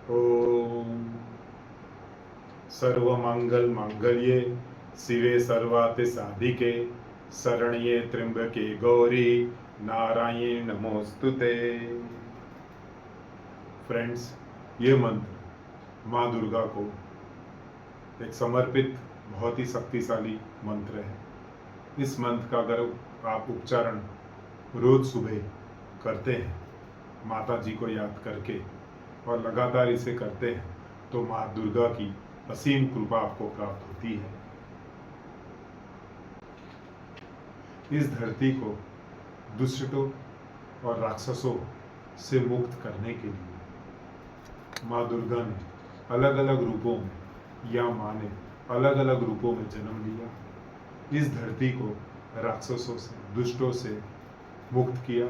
ओम सर्वमंगल मांगल्ये शिवे सर्वार्थ साधिके शरण्ये त्र्यंबके गौरी नारायण नमोस्तुते। फ्रेंड्स, ये मंत्र माँ दुर्गा को एक समर्पित बहुत ही शक्तिशाली मंत्र है। इस मंत्र का अगर आप उच्चारण रोज सुबह करते हैं, माता जी को याद करके, और लगातार इसे करते हैं, तो माँ दुर्गा की असीम कृपा आपको प्राप्त होती है। इस धरती को दुष्टों और राक्षसों से मुक्त करने के लिए माँ दुर्गा ने अलग अलग रूपों में, या माँ ने अलग अलग रूपों में जन्म लिया। इस धरती को राक्षसों से, दुष्टों से मुक्त किया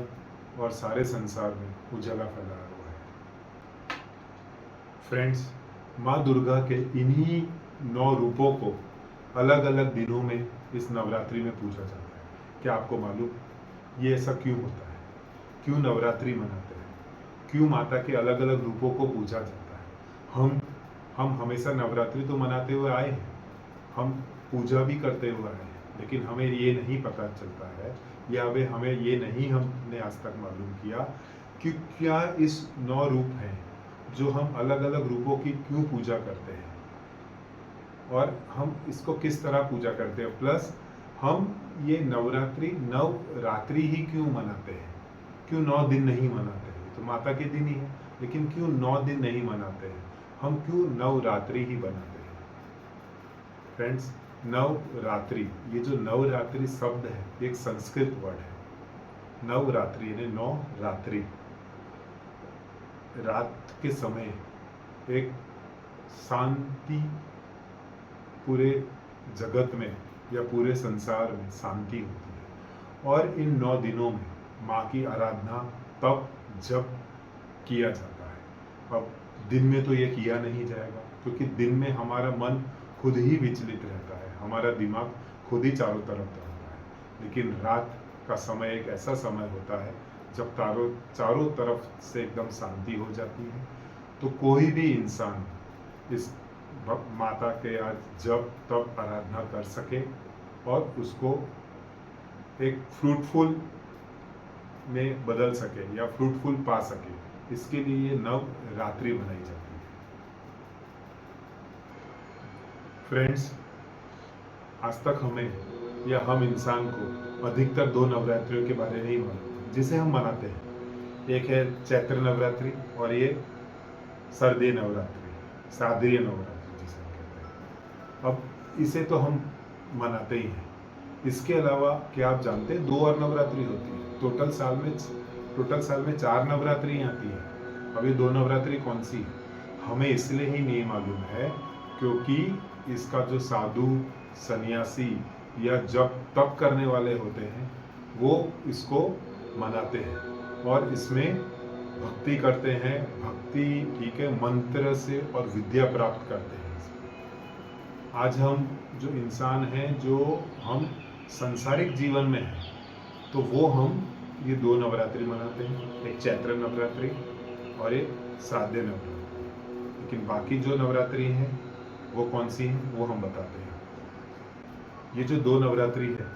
और सारे संसार में उजाला फैलाया हुआ है। फ्रेंड्स, माँ दुर्गा के इन्हीं 9 रूपों को अलग अलग दिनों में इस नवरात्रि में पूजा जाता है। क्या आपको मालूम ये ऐसा क्यों होता है? क्यों नवरात्रि मनाते हैं? क्यों माता के अलग अलग रूपों को पूजा जाता है? हम हमेशा नवरात्रि तो मनाते हुए आए हैं, हम पूजा भी करते हुए आए हैं, लेकिन हमें ये नहीं पता चलता है, या वे हमें ये नहीं हमने आज तक मालूम किया कि क्या इस 9 रूप हैं जो हम अलग अलग रूपों की क्यों पूजा करते हैं, और हम इसको किस तरह पूजा करते हैं। प्लस हम ये नवरात्रि नवरात्रि ही क्यों मनाते हैं? क्यों 9 दिन नहीं मनाते हैं? तो माता के दिन ही है, लेकिन क्यों 9 दिन नहीं मनाते हैं? हम क्यों नवरात्रि ही बनाते हैं? फ्रेंड्स, नवरात्रि, ये जो नवरात्रि शब्द है, एक संस्कृत वर्ड है। नवरात्रि यानी 9 रात्रि। रात के समय एक शांति पूरे जगत में या पूरे संसार में शांति होती है, और इन 9 दिनों में माँ की आराधना तब जब किया जाता है। अब दिन में तो ये किया नहीं जाएगा, क्योंकि दिन में हमारा मन खुद ही विचलित रहता है, हमारा दिमाग खुद ही चारों तरफ दौड़ता है। लेकिन रात का समय एक ऐसा समय होता है जब चारों तरफ से एकदम शांति हो जाती है, तो कोई भी इंसान इस माता के आज जब तब आराधना कर सके और उसको एक फ्रूटफुल में बदल सके या फ्रूटफुल पा सके, इसके लिए ये नवरात्रि मनाई जाती है। फ्रेंड्स, आज तक हमें या हम इंसान को अधिकतर 2 नवरात्रियों के बारे में ही मालूम जिसे हम मनाते हैं। एक है चैत्र नवरात्रि और ये शारदीय नवरात्रि, शारदीय नवरात्रि जिसे हम कहते हैं। अब इसे तो हम मनाते ही हैं। इसके अलावा क्या आप जानते हैं 2 और नवरात्रि होती है? टोटल साल में 4 नवरात्रि आती है। अब ये 2 नवरात्रि कौन सी है? हमें इसलिए ही नहीं मालूम है क्योंकि इसका जो साधु, सन्यासी या जप तप करने वाले होते हैं, वो इसको मनाते हैं और इसमें भक्ति करते हैं। भक्ति, ठीक है, मंत्र से और विद्या प्राप्त करते हैं। आज हम जो इंसान हैं, जो हम सांसारिक जीवन में हैं, तो वो हम ये 2 नवरात्रि मनाते हैं, एक चैत्र नवरात्रि और एक शारदीय नवरात्रि। लेकिन बाकी जो नवरात्रि हैं वो कौन सी हैं, वो हम बताते हैं। ये जो 2 नवरात्रि है,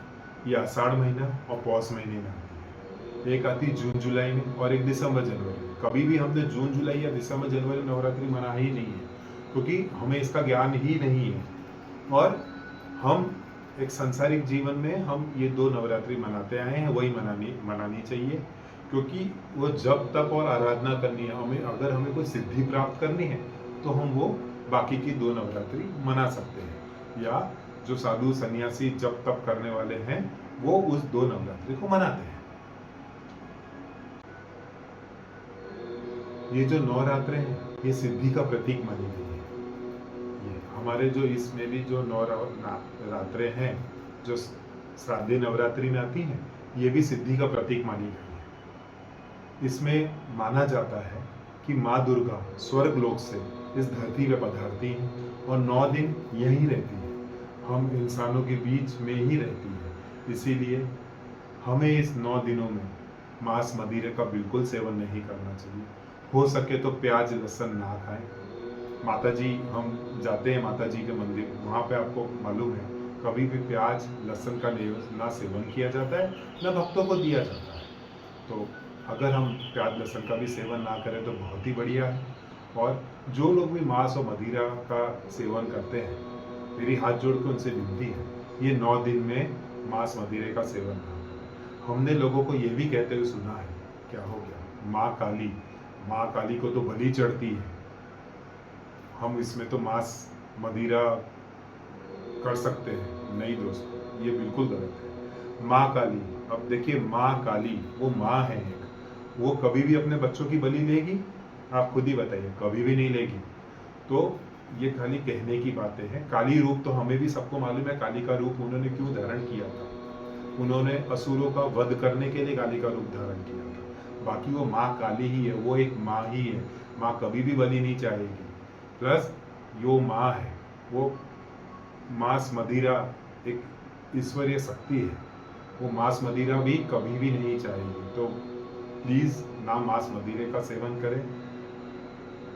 ये आषाढ़ महीना और पौष महीने में आती है। एक आती जून जुलाई में और एक दिसंबर जनवरी में। कभी भी हमने जून जुलाई या दिसंबर जनवरी नवरात्रि मना ही नहीं है, क्योंकि हमें इसका ज्ञान ही नहीं है। और हम एक सांसारिक जीवन में हम ये 2 नवरात्रि मनाते आए हैं, वही मनानी चाहिए, क्योंकि वो जब तप और आराधना करनी है। अगर हमें कोई सिद्धि प्राप्त करनी है तो हम वो बाकी की 2 नवरात्रि मना सकते हैं, या जो साधु सन्यासी जप तप करने वाले हैं वो उस 2 नवरात्रि को मनाते हैं। ये जो नवरात्रे हैं, ये सिद्धि का प्रतीक मानी गई है। ये हमारे जो इसमें भी जो नवरात्रे हैं, जो शारदीय नवरात्रि में आती हैं, ये भी सिद्धि का प्रतीक मानी गई है। इसमें माना जाता है कि माँ दुर्गा स्वर्ग लोक से इस धरती पे पधारती हैं और 9 दिन यहीं रहती है, हम इंसानों के बीच में ही रहती है। इसीलिए हमें इस 9 दिनों में मांस मदिरे का बिल्कुल सेवन नहीं करना चाहिए। हो सके तो प्याज लहसुन ना खाएं। माता जी, हम जाते हैं माता जी के मंदिर, वहाँ पे आपको मालूम है कभी भी प्याज लहसुन का ना सेवन किया जाता है, ना भक्तों को दिया जाता है। तो अगर हम प्याज लहसुन का भी सेवन ना करें तो बहुत ही बढ़िया है। और जो लोग भी मांस और मदिरा का सेवन करते हैं, मेरी हाथ जोड़ के उनसे विनती है, ये 9 दिन में मांस मदिरे का सेवन ना करें। हमने लोगों को ये भी कहते हुए सुना है, क्या हो गया, माँ काली को तो बलि चढ़ती है, हम इसमें तो मांस मदिरा कर सकते हैं। नहीं दोस्तों, ये बिल्कुल गलत है। माँ काली, अब देखिए माँ काली वो माँ है एक, वो कभी भी अपने बच्चों की बलि लेगी? आप खुद ही बताइए, कभी भी नहीं लेगी। तो ये खाली कहने की बातें हैं। काली रूप तो हमें भी सबको मालूम है, काली का रूप उन्होंने क्यों धारण किया था। उन्होंने असुरों का वध करने के लिए काली का रूप धारण किया था। बाकी वो माँ काली ही है, वो एक माँ ही है। माँ कभी भी बलि नहीं चाहेगी। प्लस यो माँ है, वो मांस मदिरा एक ईश्वरीय शक्ति है, वो मांस मदिरा भी कभी भी नहीं चाहेगी। तो प्लीज ना मांस मदिरे का सेवन करें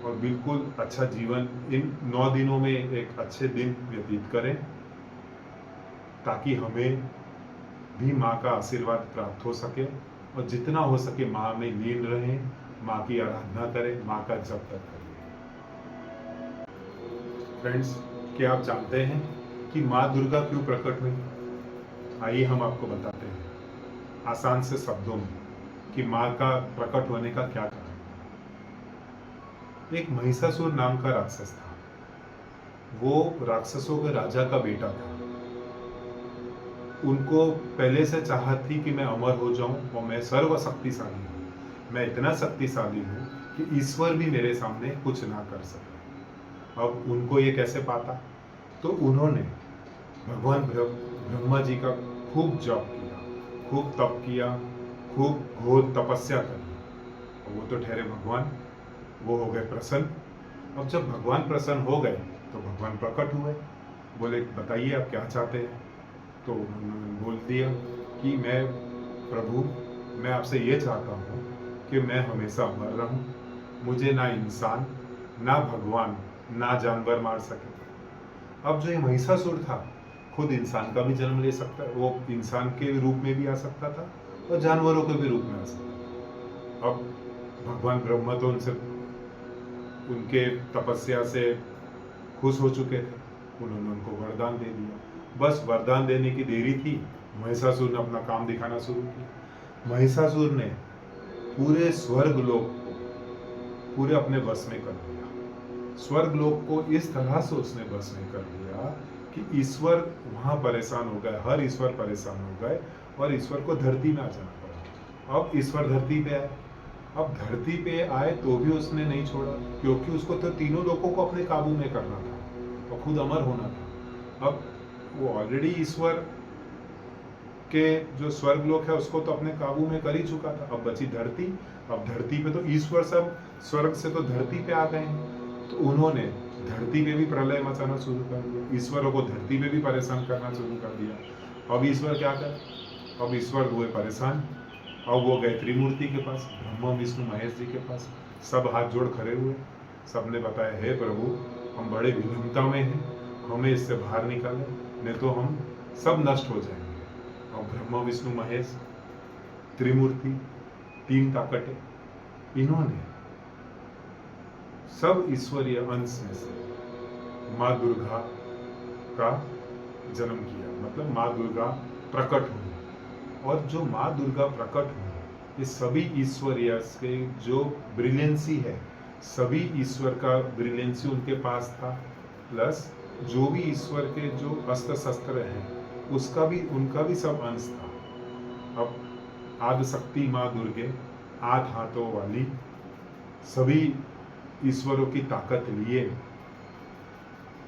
और बिल्कुल अच्छा जीवन इन 9 दिनों में एक अच्छे दिन व्यतीत करें, ताकि हमें भी माँ का आशीर्वाद प्राप्त हो सके और जितना हो सके माँ में लीन रहें, माँ की आराधना करें, माँ का जप तक करें। फ्रेंड्स, क्या आप जानते हैं कि माँ दुर्गा क्यों प्रकट हुई? आइए हम आपको बताते हैं आसान से शब्दों में कि माँ का प्रकट होने का क्या कारण। एक महिषासुर नाम का राक्षस था। वो राक्षसों के राजा का बेटा था। उनको पहले से चाहत थी कि मैं अमर हो जाऊं और मैं सर्वशक्तिशाली हूं। मैं इतना शक्तिशाली हूं कि ईश्वर भी मेरे सामने कुछ ना कर सके। अब उनको ये कैसे पाता? तो उन्होंने भगवान ब्रह्मा जी का खूब जप किया, खूब तप किया, खूब घोर तपस्या करी। और वो तो ठहरे भगवान, वो हो गए प्रसन्न। अब जब भगवान प्रसन्न हो गए तो भगवान प्रकट हुए। बोले बताइए आप क्या चाहते हैं? तो उन्होंने बोल दिया कि मैं प्रभु, मैं आपसे ये चाहता हूँ कि मैं हमेशा अमर रहूं, मुझे ना इंसान ना भगवान ना जानवर मार सके। अब जो ये महिषासुर था, खुद इंसान का भी जन्म ले सकता है, वो इंसान के रूप में भी आ सकता था और जानवरों के भी रूप में आ सकता था। अब भगवान ब्रह्मा तो उनसे उनके तपस्या से खुश हो चुके थे, उन्होंने उनको वरदान दे दिया। बस वरदान देने की देरी थी, महिषासुर ने अपना काम दिखाना शुरू किया। महिषासुर ने पूरे स्वर्ग लोक को पूरे अपने वश में कर लिया। स्वर्ग लोक को इस तरह से उसने वश में कर लिया कि ईश्वर वहां परेशान हो गए, हर ईश्वर परेशान हो गए और ईश्वर को धरती में आ जाना पड़ा। अब ईश्वर धरती पे आए। अब धरती पे आए तो भी उसने नहीं छोड़ा, क्योंकि उसको तो तीनों लोगों को अपने काबू में करना था और खुद अमर होना था। अब वो ऑलरेडी ईश्वर के जो स्वर्ग लोक है उसको तो अपने काबू में कर ही चुका था। अब बची धरती। अब धरती पे तो ईश्वर सब स्वर्ग से तो धरती पे आ गए हैं, तो उन्होंने धरती पे भी प्रलय मचाना शुरू कर दिया, ईश्वरों को धरती पे भी परेशान करना शुरू कर दिया। अब ईश्वर क्या कर, अब ईश्वर हुए परेशान। अब वो गए त्रिमूर्ति के पास, ब्रह्मा विष्णु महेश जी के पास। सब हाथ जोड़ खड़े हुए, सबने बताया हे प्रभु, हम बड़े विभिन्नता में हैं, हमें इससे बाहर निकालें, नहीं तो हम सब नष्ट हो जाएंगे। और ब्रह्मा विष्णु महेश त्रिमूर्ति, तीन ताकतें, इन्होंने सब ईश्वरीय अंश में से माँ दुर्गा का जन्म किया, मतलब माँ दुर्गा प्रकट हुई। और जो माँ दुर्गा प्रकट हुई, ये सभी ईश्वरीय के जो ब्रिलियंसी है, सभी ईश्वर का ब्रिलियंसी उनके पास था। प्लस जो भी ईश्वर के जो अस्त्र शस्त्र हैं उसका भी, उनका भी सब अंश था। अब आदि शक्ति माँ दुर्गे 8 हाथों वाली सभी ईश्वरों की ताकत लिए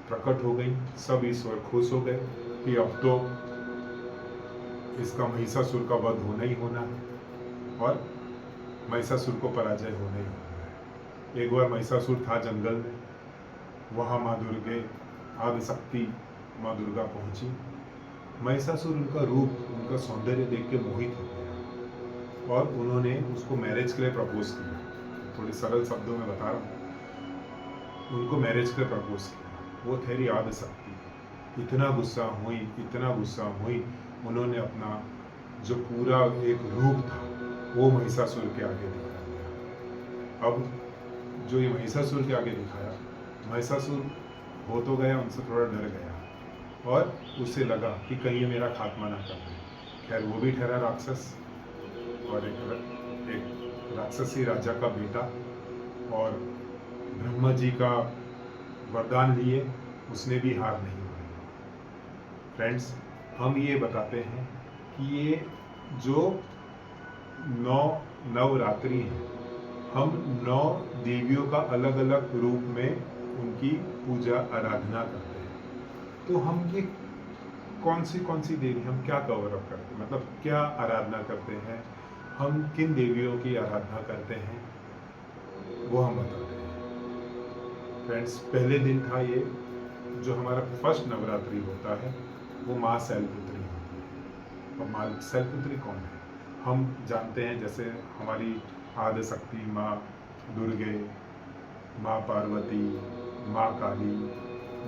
प्रकट हो गई। सब ईश्वर खुश हो गए कि अब तो इसका महिषासुर का वध होना ही होना है और महिषासुर को पराजय होना ही होना है। एक बार महिषासुर था जंगल में, वहाँ माँ दुर्गे आदिशक्ति माँ दुर्गा पहुंची। महिषासुर उनका रूप, उनका सौंदर्य देख के मोहित हो गया और उन्होंने उसको मैरिज के लिए प्रपोज किया। थोड़े सरल शब्दों में बता रहा हूँ, उनको मैरिज का प्रपोज किया। वो तेरी आद सकती, इतना गुस्सा हुई, उन्होंने अपना जो पूरा एक रूप था वो महिषासुर के आगे दिखा दिया। अब जो ये महिषासुर के आगे दिखाया, महिषासुर हो तो गया, उनसे थोड़ा डर गया और उसे लगा कि कहीं ये मेरा खात्मा ना कर दे। खैर वो भी ठहरा राक्षस और एक राक्षसी राजा का बेटा, और ब्रह्मा जी का वरदान लिए उसने भी हार नहीं मानी। फ्रेंड्स, हम ये बताते हैं कि ये जो 9 नवरात्रि हैं, हम 9 देवियों का अलग अलग रूप में उनकी पूजा आराधना करते हैं। तो हम ये कौन सी देवी, हम क्या कवर अप करते हैं, मतलब क्या आराधना करते हैं, हम किन देवियों की आराधना करते हैं, वो हम बताते हैं। फ्रेंड्स, पहले दिन था ये जो हमारा फर्स्ट नवरात्रि होता है, वो माँ शैलपुत्री होती है। और माँ शैलपुत्री कौन है? हम जानते हैं, जैसे हमारी आद्य शक्ति माँ दुर्गे, माँ पार्वती, माँ काली,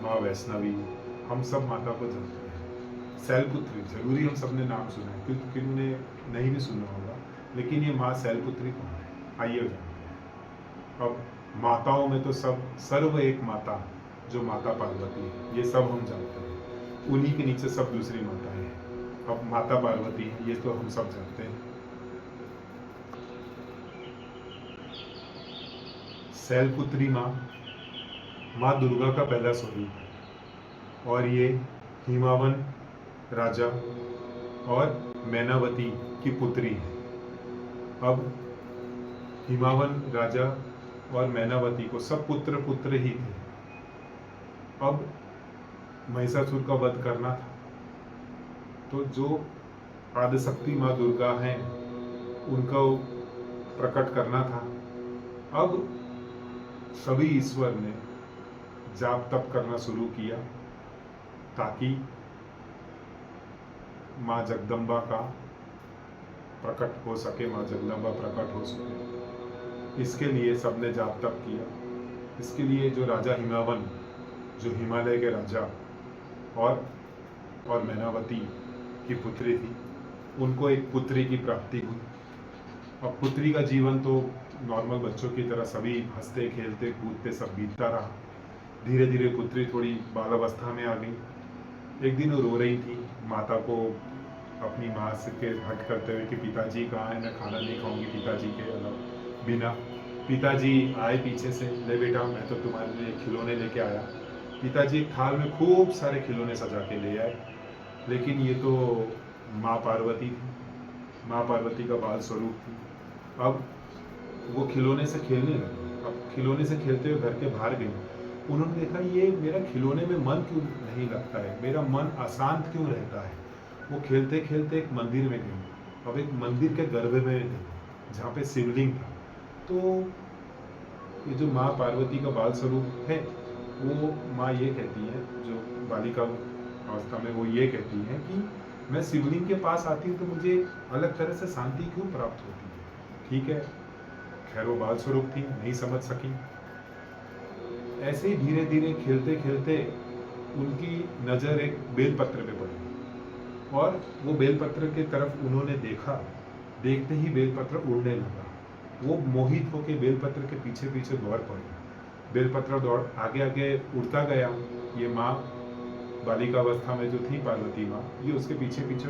माँ वैष्णवी, हम सब माता को जानते हैं। शैलपुत्री जरूरी हम सबने नाम सुना है, क्योंकि किन्होंने नहीं भी सुना होगा, लेकिन ये माँ शैलपुत्री कौन है, आइए जानते हैं। अब माताओं में तो सर्व एक माता जो माता पार्वती है, ये सब हम जानते हैं। उन्हीं के नीचे सब दूसरी माताएं हैं। अब माता पार्वती है, ये तो हम सब जानते हैं। शैलपुत्री माँ दुर्गा का पहला स्वरूप है, और ये हिमावन राजा और मैनावती की पुत्री है। अब हिमावन राजा और मैनावती को सब पुत्र ही थे। अब महिषासुर का वध करना था, तो जो आदिशक्ति माँ दुर्गा हैं उनको प्रकट करना था। अब सभी ईश्वर ने जाप तप करना शुरू किया ताकि माँ जगदम्बा का प्रकट हो सके, माँ जगदम्बा प्रकट हो सके। इसके लिए सबने जाप तप किया। इसके लिए जो राजा हिमावन, जो हिमालय के राजा और मैनावती की पुत्री थी, उनको एक पुत्री की प्राप्ति हुई। अब पुत्री का जीवन तो नॉर्मल बच्चों की तरह सभी हंसते खेलते कूदते सब बीतता रहा। धीरे धीरे पुत्री थोड़ी बालावस्था में आ गई। एक दिन वो रो रही थी, माता को अपनी माँ से के हट करते हुए कि पिताजी कहाँ है, मैं खाना नहीं खाऊंगी पिताजी के बिना। पिताजी आए पीछे से, ले बेटा मैं तो तुम्हारे लिए खिलौने लेके आया। पिताजी एक थाल में खूब सारे खिलौने सजा के ले आए, लेकिन ये तो माँ पार्वती थी, माँ पार्वती का बाल स्वरूप थी। अब वो खिलौने से खेलने लगी। अब खिलौने से खेलते हुए घर के बाहर गई। उन्होंने देखा ये मेरा खिलौने में मन क्यों नहीं लगता है, मेरा मन अशांत क्यों रहता है। वो खेलते खेलते एक मंदिर में गई। अब एक मंदिर के गर्भ में गई जहाँ पे शिवलिंग था। तो ये जो माँ पार्वती का बाल स्वरूप है, वो माँ ये कहती है, जो बालिका अवस्था में वो ये कहती है कि मैं शिवलिंग के पास आती हूँ तो मुझे अलग तरह से शांति क्यों प्राप्त होती है। ठीक है, खैर वो बाल स्वरूप थी, नहीं समझ सकी। ऐसे ही धीरे धीरे खेलते खेलते उनकी नजर एक बेलपत्र पे पड़ी, और वो बेलपत्र की तरफ उन्होंने देखा। देखते ही बेलपत्र उड़ने लगा। वो मोहित होकर बेलपत्र के पीछे पीछे दौड़ पड़ी। बेलपत्र दौड़ आगे आगे उड़ता गया। ये माँ बालिका अवस्था में जो थी पार्वती माँ, ये उसके पीछे पीछे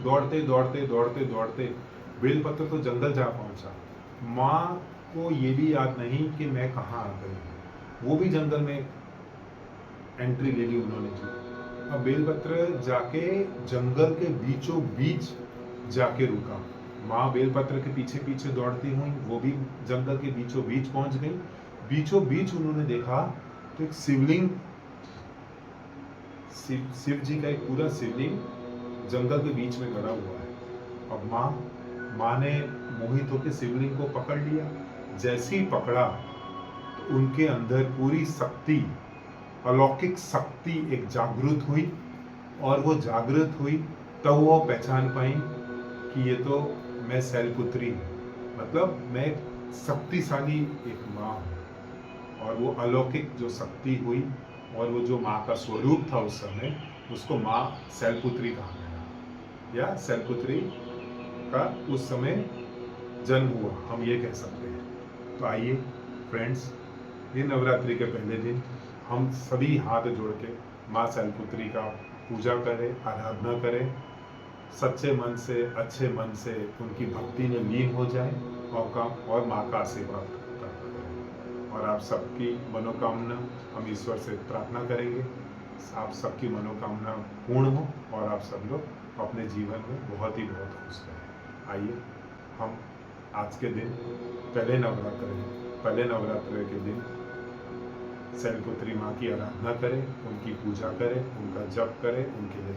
दौड़ते दौड़ते बेलपत्र तो जंगल जा पहुंचा। माँ को ये भी याद नहीं कि मैं कहाँ आ गई। वो भी जंगल में एंट्री ले ली उन्होंने की। अब बेलपत्र जाके जंगल के बीचों बीच जाके रुका। माँ बेलपत्र के पीछे पीछे दौड़ती हुई वो भी जंगल के बीचों बीच पहुंच गई। बीचों बीच उन्होंने देखा तो एक शिवलिंग, शिव जी का एक पूरा शिवलिंग जंगल के बीच में गड़ा हुआ है। अब माँ ने मोहित होकर शिवलिंग को पकड़ लिया। जैसे ही पकड़ा तो उनके अंदर पूरी शक्ति, अलौकिक शक्ति एक जागृत हुई, और वो जागृत हुई तब वो पहचान पाई कि ये तो मैं शैलपुत्री हूँ, मतलब मैं शक्तिशाली एक माँ हो, और वो अलौकिक जो शक्ति हुई और वो जो माँ का स्वरूप था उस समय, उसको माँ शैलपुत्री कहा गया, या शैलपुत्री का उस समय जन्म हुआ, हम ये कह सकते हैं। तो आइए फ्रेंड्स, ये नवरात्रि के पहले दिन हम सभी हाथ जोड़ के माँ शैलपुत्री का पूजा करें, आराधना करें, सच्चे मन से, अच्छे मन से उनकी भक्ति में लीन हो जाए और माँ का आशीर्वाद प्राप्त करें। और आप सबकी मनोकामना हम ईश्वर से प्रार्थना करेंगे, आप सबकी मनोकामना पूर्ण हो और आप सब लोग अपने जीवन में बहुत ही बहुत खुश रहें। आइए हम आज के दिन पहले नवरात्र के दिन शैलपुत्री माँ की आराधना करें, उनकी पूजा करें, उनका जप करें, उनके लिए